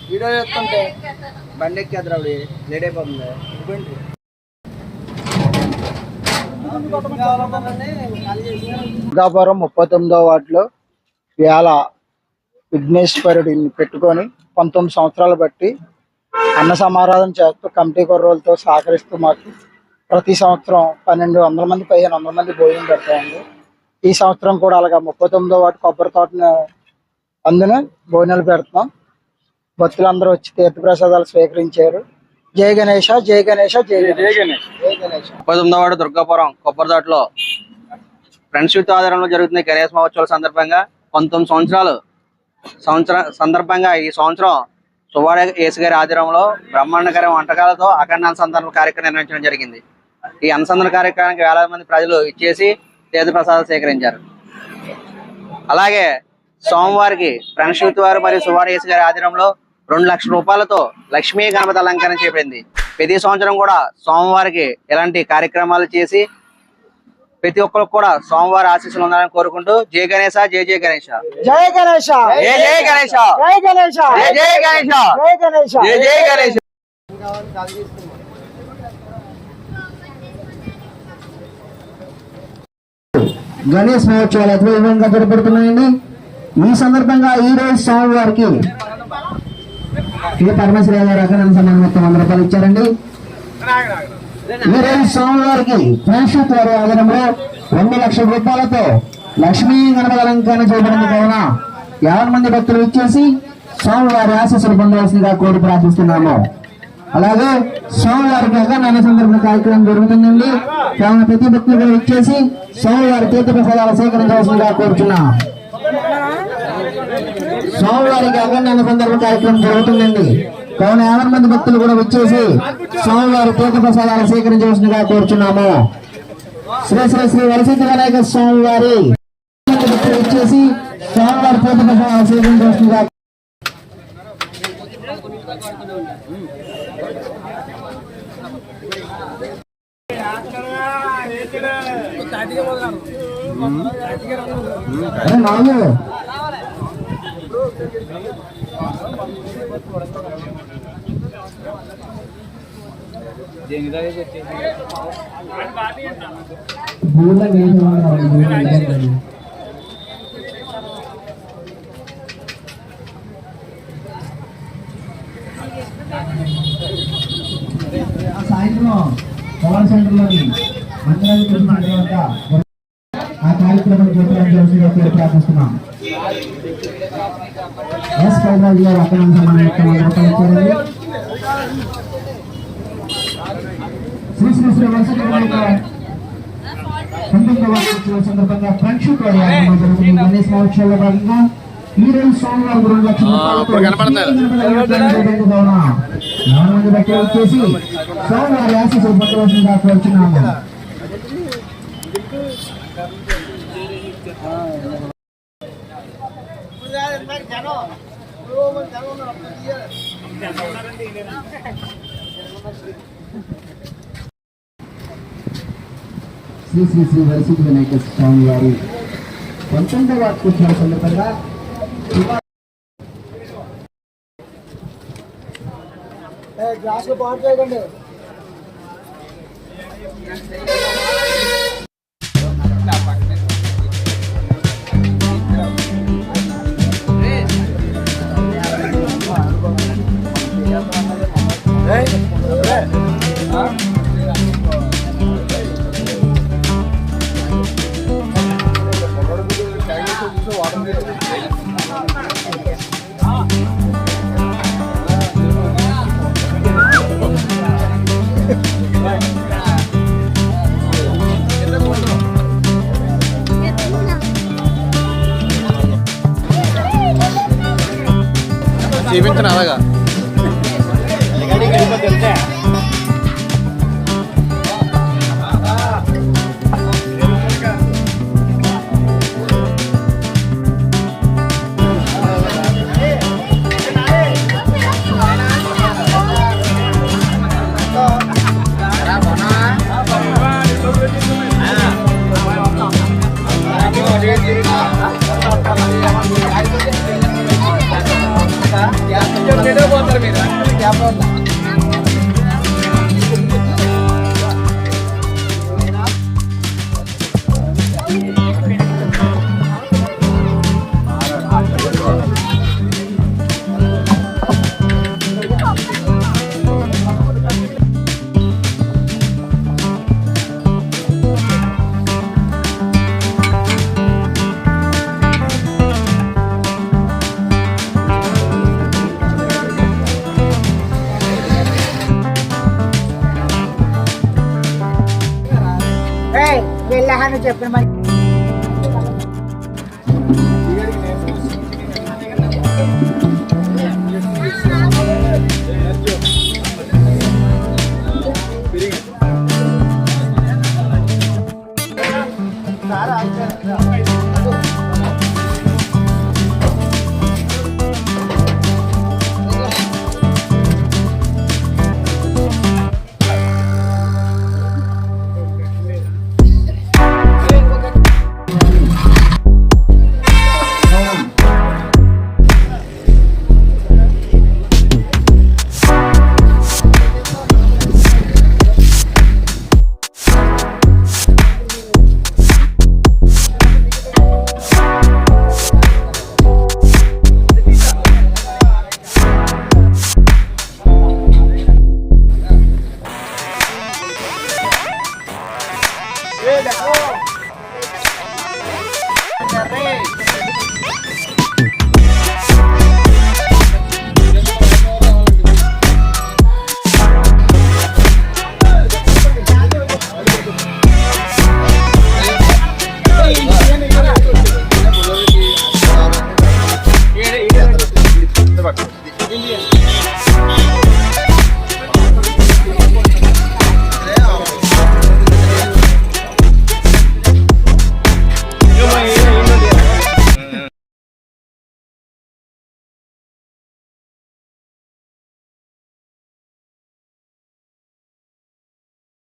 Video చేస్తుంటే బండి ఎక్కేద్దరు అవి లేట్ అయిపోతుంది. దుర్గాపురం 39వ వార్డులో వేళ విఘ్నేశ్వరుడిని పెట్టుకొని 19 సంవత్సరాలు బట్టి అన్న సమారాధన చేస్తూ కమిటీ కుర్రోలతో సహకరిస్తూ మాకు ప్రతి సంవత్సరం 1200 మంది 1500 మంది భోజనం పెడతాయండి. ఈ సంవత్సరం కూడా అలాగా 39వ వార్డు కొబ్బరి తోటను అందున భోజనాలు పెడతాం. భక్తులందరూ వచ్చి తీర్థప్రసాదాలు స్వీకరించారు. జై గణేష జై గణేష జై గణేష. 39వ వార్డు దుర్గాపురం కొబ్బరి తోటలో ఫ్రెండ్స్ యూత్ ఆధ్వర్యంలో జరుగుతున్న గణేష్ మహోత్సవాల సందర్భంగా 19 సందర్భంగా ఈ సంవత్సరం సువాడ యేసు గారి ఆధ్వర్యంలో బ్రహ్మాండకర వంటకాలతో అఖండ అనుసంధాన కార్యక్రమం నిర్వహించడం జరిగింది. ఈ అనుసంధాన కార్యక్రమానికి వేలాది మంది ప్రజలు ఇచ్చేసి తీర్థప్రసాదాలు సేకరించారు. అలాగే సోమవారికి ఫ్రెండ్స్ యూత్ వారు మరియు సువాడ యేసు గారి ఆధ్వర్యంలో 2 లక్షల రూపాయలతో లక్ష్మీ గణపతి అలంకరణ చేయబడింది. ప్రతి సంవత్సరం కూడా సోమవారికి ఇలాంటి కార్యక్రమాలు చేసి ప్రతి ఒక్కరు కూడా సోమవారి ఆశీస్సులు ఉండాలని కోరుకుంటూ జై గణేశ జై జై గణేశ జై గణేశ జై జై గణేశ జై గణేశ జై జై గణేశ జై గణేశ జై జై గణేశ. గణేష్ మహోత్సవాలు అద్భుతంగా జరపడుతున్నాయండి. ఈ సందర్భంగా ఈ రోజు సోమవారికి పరమేశ్వర గారు అక్కడ మొత్తం 100 రూపాయలు ఇచ్చారండి. ఈ రోజు సోమవారికి ఫ్రెండ్షిప్ వారి ఆధారంలో 2 లక్షల రూపాయలతో లక్ష్మీ గణపతి అలంకరణ చేయబడింది. కావున 50 మంది భక్తులు ఇచ్చేసి సోమవారి ఆశీస్సులు పొందవలసిందిగా కోరి ప్రార్థిస్తున్నాము. అలాగే సోమవారికి అఖండ సందర్భంగా కార్యక్రమం జరుగుతుందండి. కావున ప్రతి భక్తులు కూడా ఇచ్చేసి సోమవారి తీర్థప్రసాదాలు సేకరించవలసిందిగా కోరుచున్నాం. సోమవారికి అఖండ సందర్భ కార్యక్రమం జరుగుతుందండి. కావున 50 మంది భక్తులు కూడా వచ్చేసి సోమవారి తీర్థప్రసాదాలు సేకరించవలసిందిగా కోరుచున్నాము. శ్రీ శ్రీ శ్రీ వరసిద్ధి వినాయక స్వామివారి భక్తులు వచ్చేసి సోమవారి తీర్థప్రసాదాలు సేకరించవలసిందిగా సాయంత్రం పవర్ సెంటర్లోని మంత్రాలు చూసిన తర్వాత ఆ కార్యక్రమం చేపట్టాల్సిందిగా పేరు ప్రార్థిస్తున్నాం. ఎస్ కైలాజ్ గారు అక్కడ శ్రీ శ్రీ శ్రీ వరసిద్ధి వినాయక 19వ వార్షికోత్సవం సందర్భంగా ఫ్రెండ్షిప్ జరుగుతున్న గణేష్ మహోత్సవంలో భాగంగా ఈ రోజు సోమవారం 2 లక్షల మంది బట్టి వచ్చేసి సోమవారి ఆశీస్సులు పొందవలసిందిగా కోరుచున్నాము. శ్రీ శ్రీ శ్రీ వరసిద్ధి వినాయక స్వామి వారి 19వ వార్షికోత్సవం సందర్భంగా గ్లాసులు పాటు చేయకండి. జీవించను అలాగా Thank you. వెళ్ళాను చెప్పిన మరి